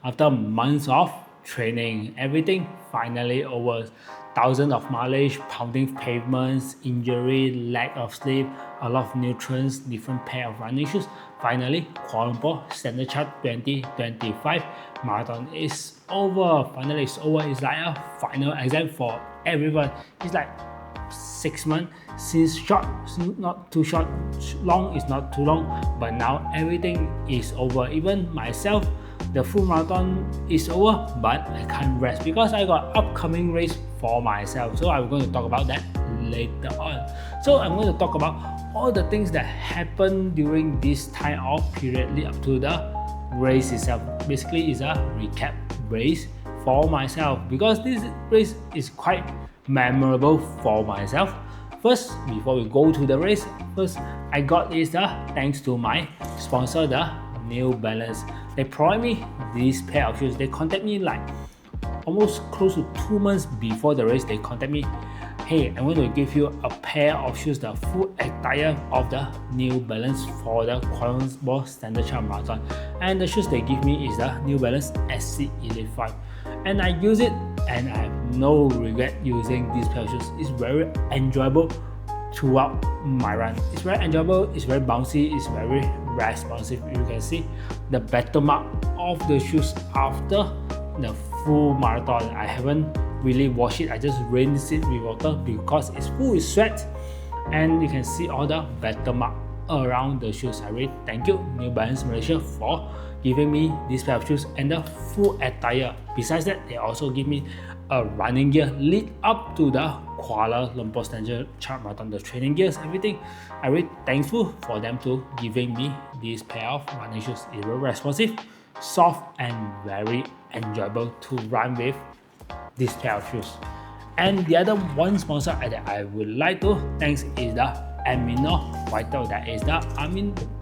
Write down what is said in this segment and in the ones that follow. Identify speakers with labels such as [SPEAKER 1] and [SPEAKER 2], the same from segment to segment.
[SPEAKER 1] after months of training, everything finally over. Thousands of mileage, pounding pavements, injury, lack of sleep, a lot of nutrients, different pair of running shoes. Finally, Kuala Lumpur Standard Chart 2025 marathon is over. Finally, it's over. It's like a final exam for everyone. It's like 6 months since short, not too short, long is not too long, but now everything is over. Even myself, the full marathon is over, but I can't rest because I got upcoming race for myself. So I'm going to talk about that later on. So I'm going to talk about all the things that happened during this time of period lead up to the race itself. Basically, it's a recap race for myself because this race is quite memorable for myself. First, before we go to the race, first I got this thanks to my sponsor, the New Balance. They provide me this pair of shoes. They contact me like almost close to 2 months before the race. They contact me, hey, I'm going to give you a pair of shoes, the full attire of the New Balance for the Kuala Lumpur Standard Chart Marathon. And the shoes they give me is the New Balance SC Elite 5. And I use it and I have no regret using this pair of shoes. It's very enjoyable throughout my run. It's very enjoyable, it's very bouncy, it's very responsive. You can see the battle mark of the shoes after the full marathon. I haven't really washed it, I just rinsed it with water because it's full with sweat, and you can see all the battle mark around the shoes. I really thank you New Balance Malaysia for giving me this pair of shoes and the full attire. Besides that, they also give me a running gear lead up to the Kuala Lumpur Standard Chart Marathon, the training gears, everything. I'm really thankful for them to giving me this pair of running shoes. It's very responsive, soft, and very enjoyable to run with this pair of shoes. And the other one sponsor that I would like to thanks is the Amino Vital, that is the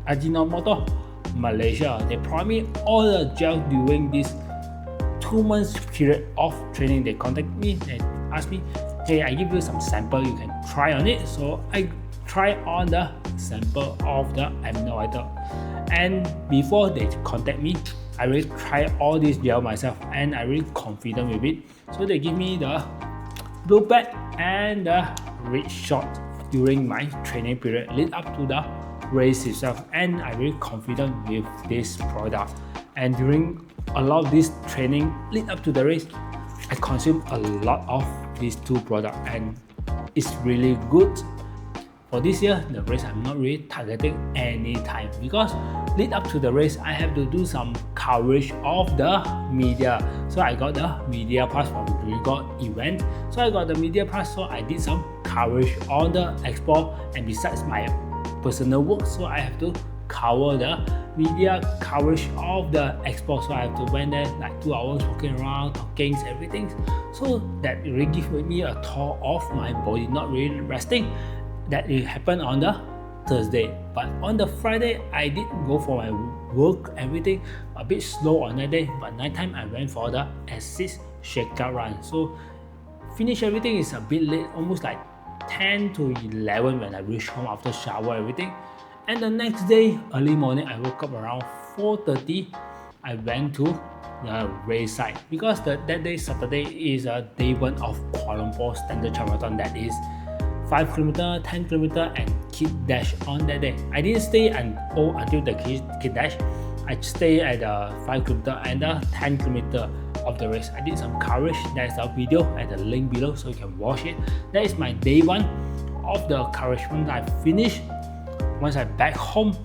[SPEAKER 1] Ajinomoto Malaysia. They provide me all the gel during this 2 months period of training. They contact me and ask me, hey, I give you some sample, you can try on it. So I try on the sample of the Amino Vital, and before they contact me, I really try all this gel myself and I really confident with it. So they give me the blue pad and the red shot during my training period lead up to the race itself, and I'm really confident with this product. And during a lot of this training lead up to the race, I consume a lot of these two products and it's really good. For this year, the race I'm not really targeting any time because lead up to the race I have to do some coverage of the media. So I got the media pass from the Grigor event. So I got the media pass, so I did some coverage on the expo, and besides my personal work, so I have to cover the media coverage of the expo. So I have to went there like 2 hours walking around, talking, everything. So that really give me a tour of my body, not really resting. That it happened on the Thursday, but on the Friday I did go for my work, everything a bit slow on that day, but nighttime I went for the assist shakeout run. So finish everything is a bit late, almost like 10 to 11 when I reached home after shower everything. And the next day early morning I woke up around 4:30. I went to the race site because that day Saturday is a day 1 of Kuala Lumpur Standard Chart Marathon, that is 5km, 10km and kid dash on that day. I didn't stay until the kid dash. I stayed at the 5km and the 10km of the race. I did some coverage. There's a video at the link below so you can watch it. That is my day 1 of the coverage. Once I finish, once I back home,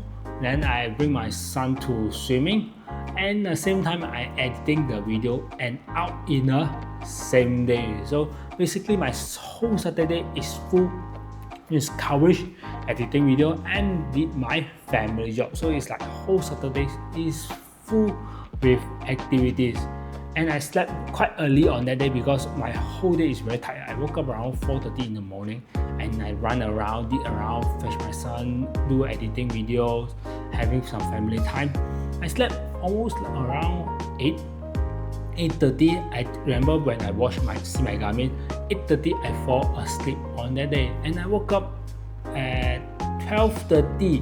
[SPEAKER 1] then I bring my son to swimming, and at the same time I editing the video and out in the same day. So basically my whole Saturday is full with coverage, editing video, and did my family job. So it's like whole Saturday is full with activities. And I slept quite early on that day because my whole day is very tired. I woke up around 4:30 in the morning and I run around, did around, fetch my son, do editing videos, having some family time. I slept almost around 8:30. I remember when I see my Garmin, 8:30 I fall asleep on that day, and I woke up at 12:30.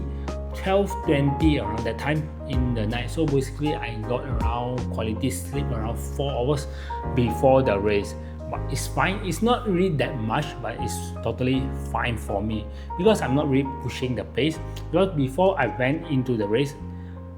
[SPEAKER 1] 12:20 around that time in the night. So basically I got around quality sleep around 4 hours before the race. But it's fine, it's not really that much, but it's totally fine for me because I'm not really pushing the pace. Because before I went into the race,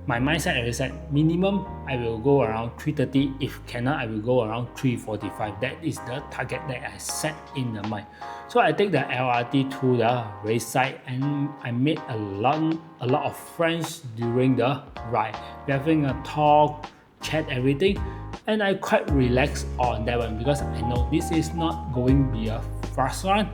[SPEAKER 1] my mindset is that minimum I will go around 3:30. If cannot, I will go around 3:45. That is the target that I set in the mind. So I take the LRT to the race site and I made a lot of friends during the ride. We're having a talk, chat, everything, and I quite relaxed on that one because I know this is not going to be a fast run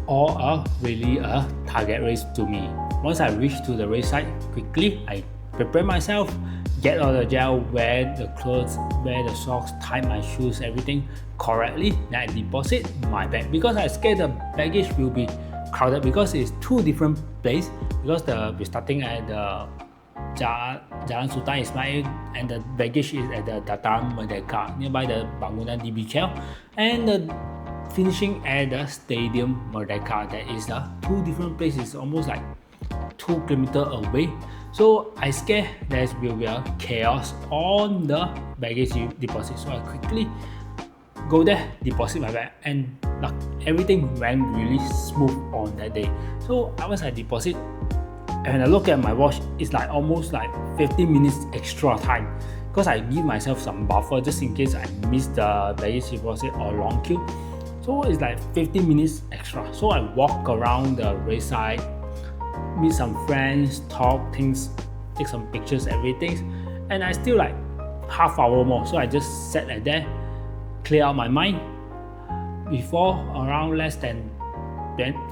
[SPEAKER 1] or really a target race to me. Once I reach to the race site, quickly I prepare myself, get all the gel, wear the clothes, wear the socks, tie my shoes, everything correctly. Then I deposit my bag because I scared the baggage will be crowded because it's two different places. Because we're starting at the Jalan Sultan Ismail and the baggage is at the Dataran Merdeka nearby the Bangunan DBKL, and the finishing at the Stadium Merdeka. That is the two different places, almost like 2 kilometers away. So I scared there will be a chaos on the baggage deposit. So I quickly go there, deposit my bag, and everything went really smooth on that day. So once I deposit, and I look at my watch, it's like almost like 15 minutes extra time because I give myself some buffer just in case I miss the baggage deposit or long queue. So it's like 15 minutes extra. So I walk around the race site, meet some friends, talk things, take some pictures, everything, and I still like half hour more. So I just sat like there, clear out my mind. Before around less than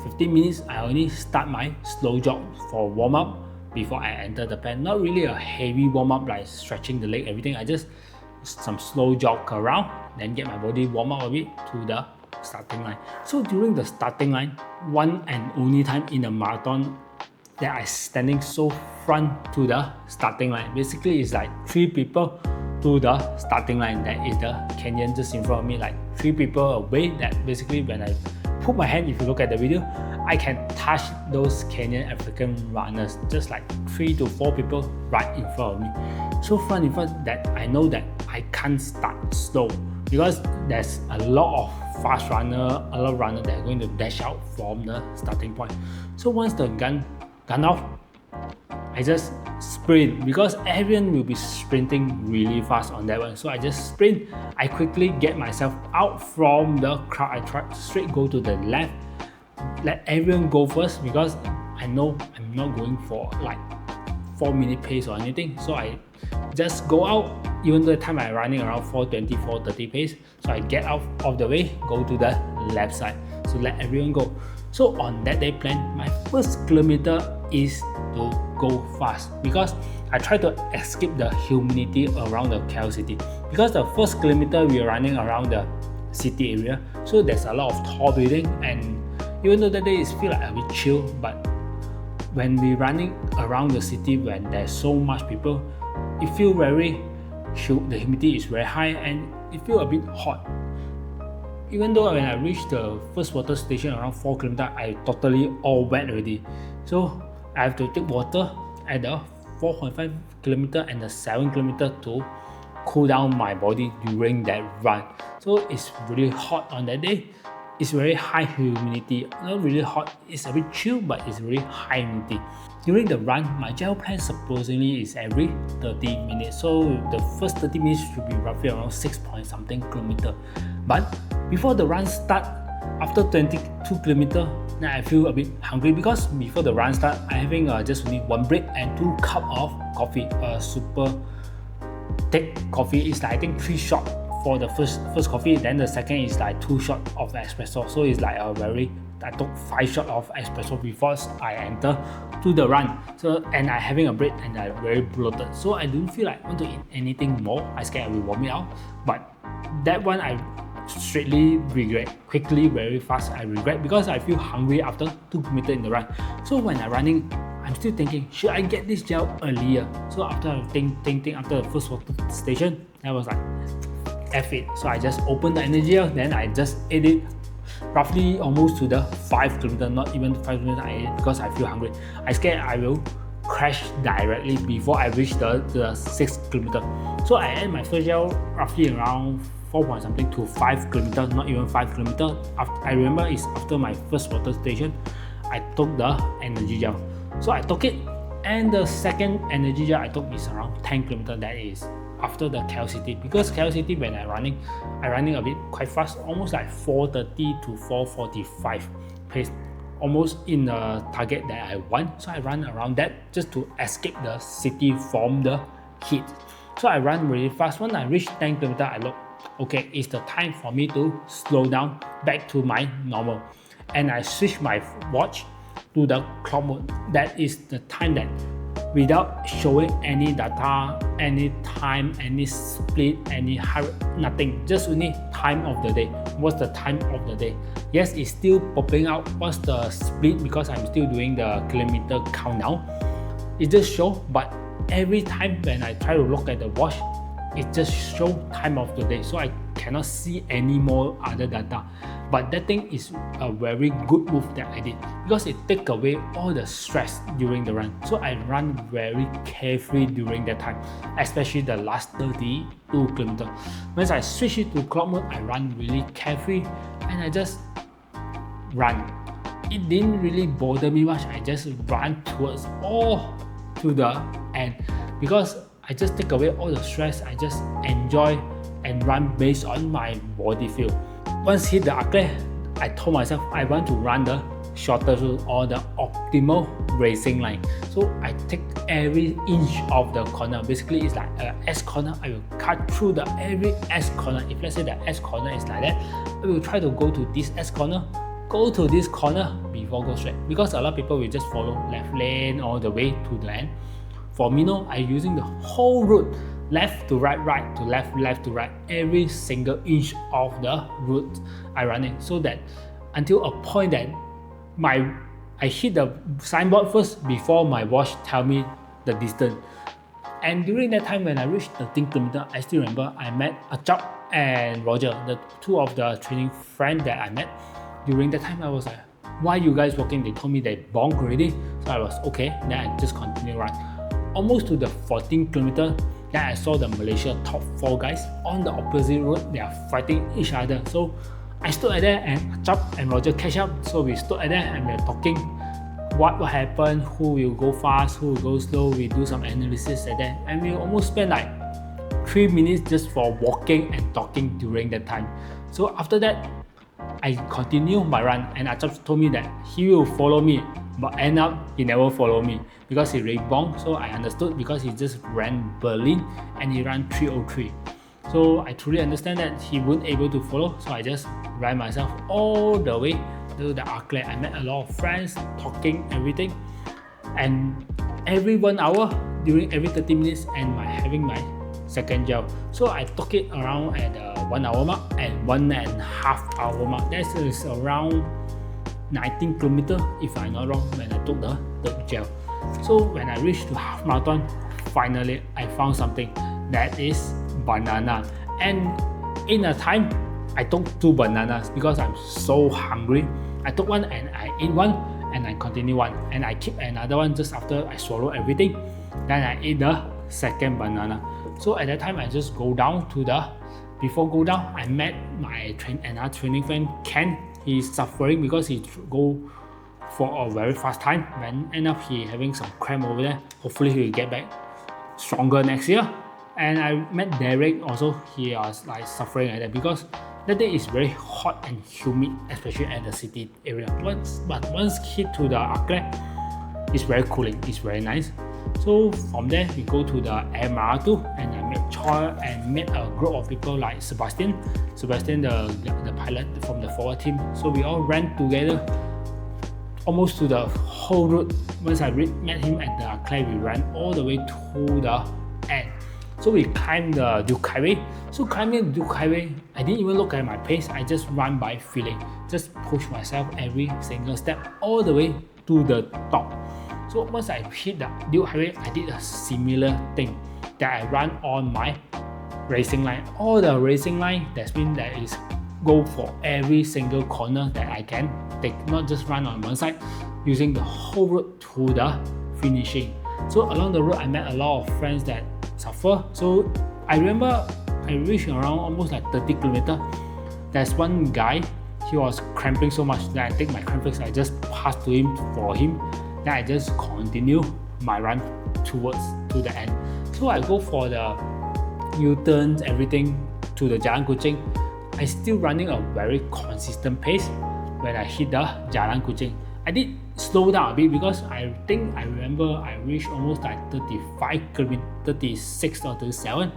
[SPEAKER 1] 15 minutes, I only start my slow jog for warm up before I enter the pen. Not really a heavy warm up like stretching the leg, everything. I just some slow jog around, then get my body warm up a bit to the starting line. So during the starting line, one and only time in the marathon that I standing so front to the starting line. Basically, it's like 3 people to the starting line. That is the Kenyan just in front of me, like 3 people away. That basically when I put my hand, if you look at the video, I can touch those Kenyan African runners, just like 3 to 4 people right in front of me. So front in front that I know that I can't start slow because there's a lot of fast runner, a lot of runners that are going to dash out from the starting point. So once the gun off, I just sprint because everyone will be sprinting really fast on that one. So I just sprint. I quickly get myself out from the crowd. I try straight go to the left, let everyone go first because I know I'm not going for like 4-minute pace or anything. So I just go out, even though the time I'm running around 4:20, 4:30 pace. So I get out of the way, go to the left side. So let everyone go. So on that day plan, my first kilometer is to go fast because I try to escape the humidity around the KL city. Because the first kilometer we are running around the city area, so there's a lot of tall building, and even though that day is feel like a bit chill, but when we running around the city when there's so much people, it feel very the humidity is very high and it feel a bit hot. Even though when I reached the first water station around 4 km, I totally all wet already. So I have to take water at the 4.5 km and the 7 km to cool down my body during that run. So it's really hot on that day. It's very high humidity. Not really hot, it's a bit chill, but it's really high humidity. During the run, my gel plan supposedly is every 30 minutes. So the first 30 minutes should be roughly around 6 point something kilometer. But before the run start, after 22 km, then I feel a bit hungry because before the run start, I'm having just only 1 break and 2 cups of coffee. Super thick coffee is like I think 3 shots for the first coffee. Then the second is like 2 shots of espresso. So it's like I took 5 shots of espresso before I enter to the run. So and I having a break and I'm very bloated. So I don't feel like I want to eat anything more. I scared I will vomit out. But that one I straightly regret, quickly, very fast I regret because I feel hungry after 2 km in the run. So when I'm running, I'm still thinking, should I get this gel earlier? So after I think after the first water station, I was like, F it. So I just opened the energy gel, then I just ate it roughly almost to the 5 km, not even 5 km I ate because I feel hungry. I scared I will crash directly before I reach the 6 kilometer. So I end my first gel roughly around 4 point something to 5 kilometer, not even 5 kilometer. I remember it's after my first water station, I took the energy gel. So I took it, and the second energy gel I took is around 10 kilometer. That is after the Klcm, because Klcm when I running a bit quite fast, almost like 4:30 to 4:45 pace, almost in the target that I want. So I run around that just to escape the city from the heat. So I run really fast. When I reach 10 kilometer, I look, okay, it's the time for me to slow down back to my normal, and I switch my watch to the clock mode. That is the time that, without showing any data, any time, any split, any heart, nothing, just only time of the day. What's the time of the day? Yes, it's still popping out what's the split, because I'm still doing the kilometer countdown. It just show, but every time when I try to look at the watch, it just show time of the day, so I cannot see any more other data. But that thing is a very good move that I did, because it take away all the stress during the run. So I run very carefree during that time, especially the last 32 kilometers. Once I switch it to clock mode, I run really carefree, and I just run. It didn't really bother me much. I just run towards all to the end, because I just take away all the stress. I just enjoy and run based on my body feel. Once hit the Akle, I told myself I want to run the shorter route or the optimal racing line. So I take every inch of the corner. Basically, it's like a S corner. I will cut through the every S corner. If let's say the S corner is like that, I will try to go to this S corner, go to this corner before go straight. Because a lot of people will just follow left lane all the way to the end. For me, no, I'm using the whole route, left to right, right to left, left to right, every single inch of the route I run it, so that until a point that I hit the signboard first before my watch tell me the distance. And during that time when I reached the 10 kilometer, I still remember I met Achap and Roger, the two of the training friends that I met. During that time, I was like, why you guys walking? They told me they bonked already. So I was okay, then I just continue run. Almost to the 14 kilometer, then I saw the Malaysia top 4 guys on the opposite road. They are fighting each other. So I stood at there, and Achap and Roger catch up. So we stood at there and we are talking what will happen, who will go fast, who will go slow. We do some analysis at that, and we almost spent like 3 minutes just for walking and talking during that time. So after that, I continue my run, and Achap told me that he will follow me, but end up he never followed me because he really bonked. So I understood, because he just ran Berlin and he ran 303. So I truly understand that he wouldn't able to follow. So I just ran myself all the way to the Akle. I met a lot of friends, talking everything, and every 1 hour during every 30 minutes, and having my second gel. So I took it around at the 1 hour mark and 1.5 hour mark. That is around 19 kilometers if I'm not wrong when I took the third gel. So when I reached to half marathon, finally I found something that is banana. And in a time, I took 2 bananas because I'm so hungry. I took one and I ate one, and I continue one, and I keep another one just after I swallow everything. Then I ate the second banana. So at that time, I just go down to the, before go down, I met my another training friend, Ken. He's suffering because he go for a very fast time, and end up he having some cramp over there. Hopefully he will get back stronger next year. And I met Derek also. He was like suffering like that because that day is very hot and humid, especially at the city area. But once hit to the Akle, it's very cooling, it's very nice. So from there, we go to the Air Marathon, and I met Choi and met a group of people like Sebastian, the pilot from the forward team. So we all ran together almost to the whole route. Once I met him at the Akle, we ran all the way to the end. So we climbed the Duke Highway. So climbing the Duke Highway, I didn't even look at my pace. I just run by feeling. Just push myself every single step all the way to the top. So once I hit the Duke Highway, I did a similar thing that I run on my racing line. All the racing line, that means that is go for every single corner that I can take, not just run on one side, using the whole route to the finishing. So along the road, I met a lot of friends that suffer. So I remember I reached around almost like 30 kilometers. There's one guy, he was cramping so much that I take my cramp fix, I just pass to him for him. Then I just continue my run to the end. So I go for the U-turns, everything to the Jalan Kuching. I still running a very consistent pace when I hit the Jalan Kuching. I did slow down a bit because I think I remember I reached almost like 35 km, 36 or 37.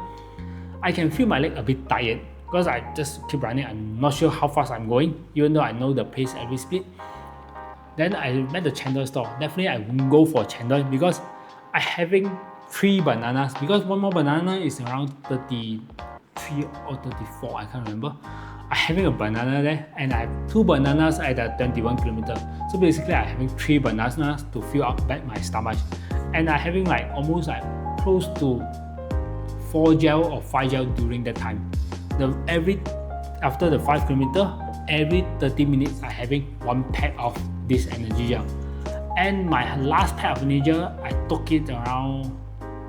[SPEAKER 1] I can feel my leg a bit tired because I just keep running. I'm not sure how fast I'm going, even though I know the pace every speed. Then I met the chendol store. Definitely I won't go for chendol because I having 3 bananas, because one more banana is around 33 or 34, I can't remember. I having a banana there and I have 2 bananas at the 21 kilometers. So basically I having 3 bananas to fill up back my stomach. And I having like almost like close to 4 gel or 5 gel during that time. After the 5 kilometers, every 30 minutes I having 1 pack of this energy gel. And my last pack of energy gel, I took it around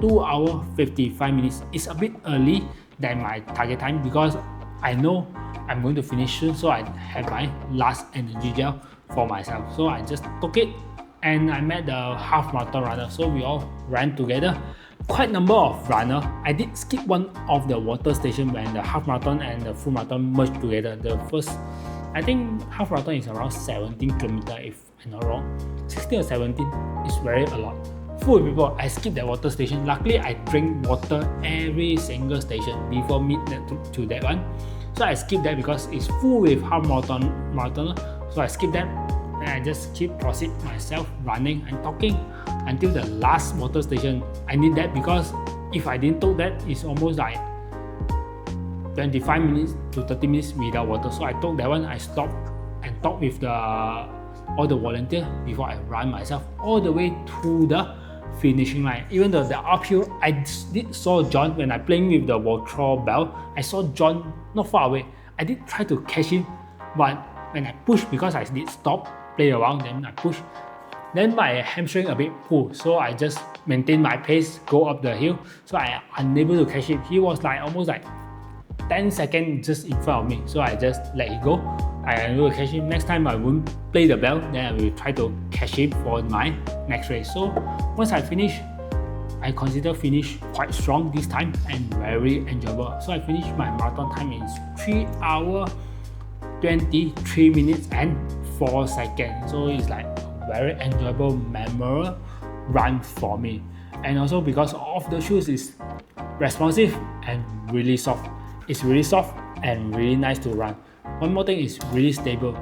[SPEAKER 1] 2 hours 55 minutes. It's a bit early than my target time because I know I'm going to finish soon, so I have my last energy gel for myself. So I just took it and I met the half marathon runner. So we all ran together. Quite a number of runners. I did skip one of the water station when the half marathon and the full marathon merged together. The first, I think half marathon is around 17 kilometers if I'm not wrong. 16 or 17 is very a lot. Full of people, I skipped that water station. Luckily, I drink water every single station before meet to that one. So I skipped that because it's full with half marathoner. So I skipped that and I just keep proceed myself running and talking until the last water station. I need that because if I didn't took that, it's almost like 25 minutes to 30 minutes without water. So I took that one, I stopped and talked with all the volunteers before I run myself all the way to the finishing line. Even though the uphill, I did saw John when I playing with the water bell. I saw John not far away. I did try to catch him, but when I push, because I did stop, play around, then I push. Then my hamstring a bit pull, so I just maintain my pace, go up the hill. So I unable to catch him. He was like almost like 10 seconds just in front of me. So I just let it go. I will catch him. Next time I won't play the bell, then I will try to catch him for my next race. So once I finish, I consider finish quite strong this time and very enjoyable. So I finished my marathon time in 3 hours 23 minutes and 4 seconds. So it's like a very enjoyable, memorable run for me. And also because of the shoes is responsive and really soft. It's really soft and really nice to run. One more thing is really stable.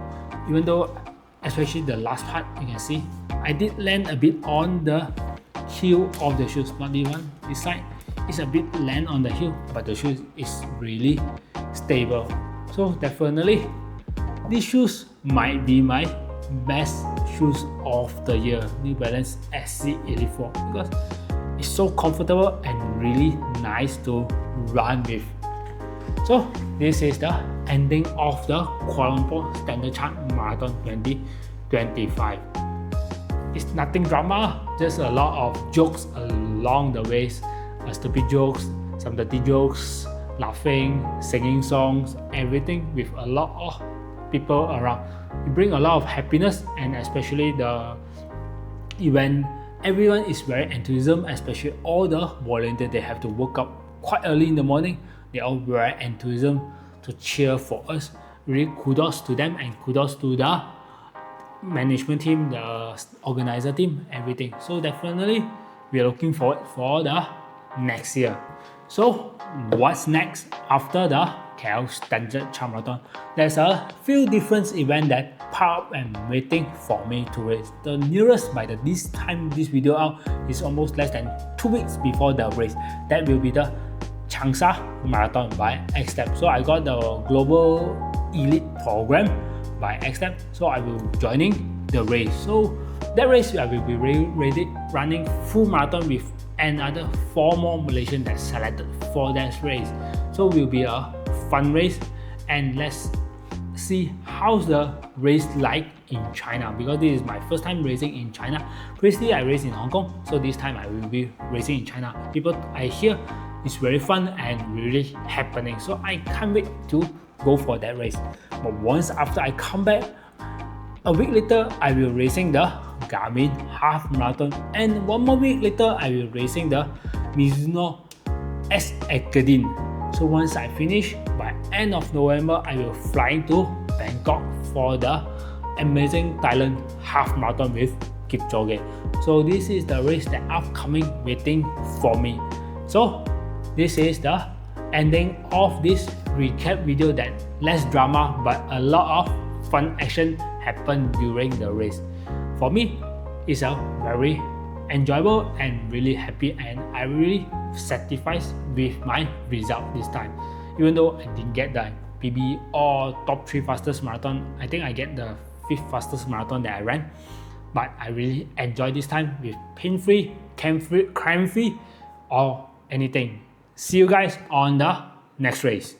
[SPEAKER 1] Even though, especially the last part, you can see, I did land a bit on the heel of the shoes, not the one this side. It's a bit land on the heel, but the shoes is really stable. So definitely, these shoes might be my best shoes of the year, New Balance SC84, because it's so comfortable and really nice to run with. So this is the ending of the Kuala Lumpur Standard Chart Marathon 2025. It's nothing drama, just a lot of jokes along the ways, stupid jokes, some dirty jokes, laughing, singing songs, everything with a lot of people around. It brings a lot of happiness, and especially the event, everyone is very enthusiastic, especially all the volunteers. They have to wake up quite early in the morning. They all very enthusiastic to cheer for us. Really kudos to them and kudos to the management team, the organizer team, everything. So definitely we are looking forward for the next year. So what's next after the KL Standard Chart Marathon? There's a few different events that pop up and waiting for me to race. The nearest by this time this video out is almost less than 2 weeks before the race. That will be the Changsha Marathon by Klscm. So I got the Global Elite Program by Klscm. So I will be joining the race. So that race I will be running full marathon with another 4 more Malaysians that selected for that race. So it will be a fun race, and let's see how's the race like in China because this is my first time racing in China. Previously, I raced in Hong Kong, so this time I will be racing in China. People I hear it's very fun and really happening, so I can't wait to go for that race. But once after I come back, a week later, I will racing the Garmin half marathon, and one more week later, I will racing the Mizuno S Academy. So once I finish, by end of November, I will fly to Bangkok for the amazing Thailand half marathon with Kipchoge. So this is the race that upcoming waiting for me. So this is the ending of this recap video that less drama but a lot of fun action happened during the race. For me, it's a very enjoyable and really happy, and I really satisfied with my result this time. Even though I didn't get the PB or top 3 fastest marathon, I think I get the 5th fastest marathon that I ran. But I really enjoyed this time with pain-free, cramp-free, or anything. See you guys on the next race.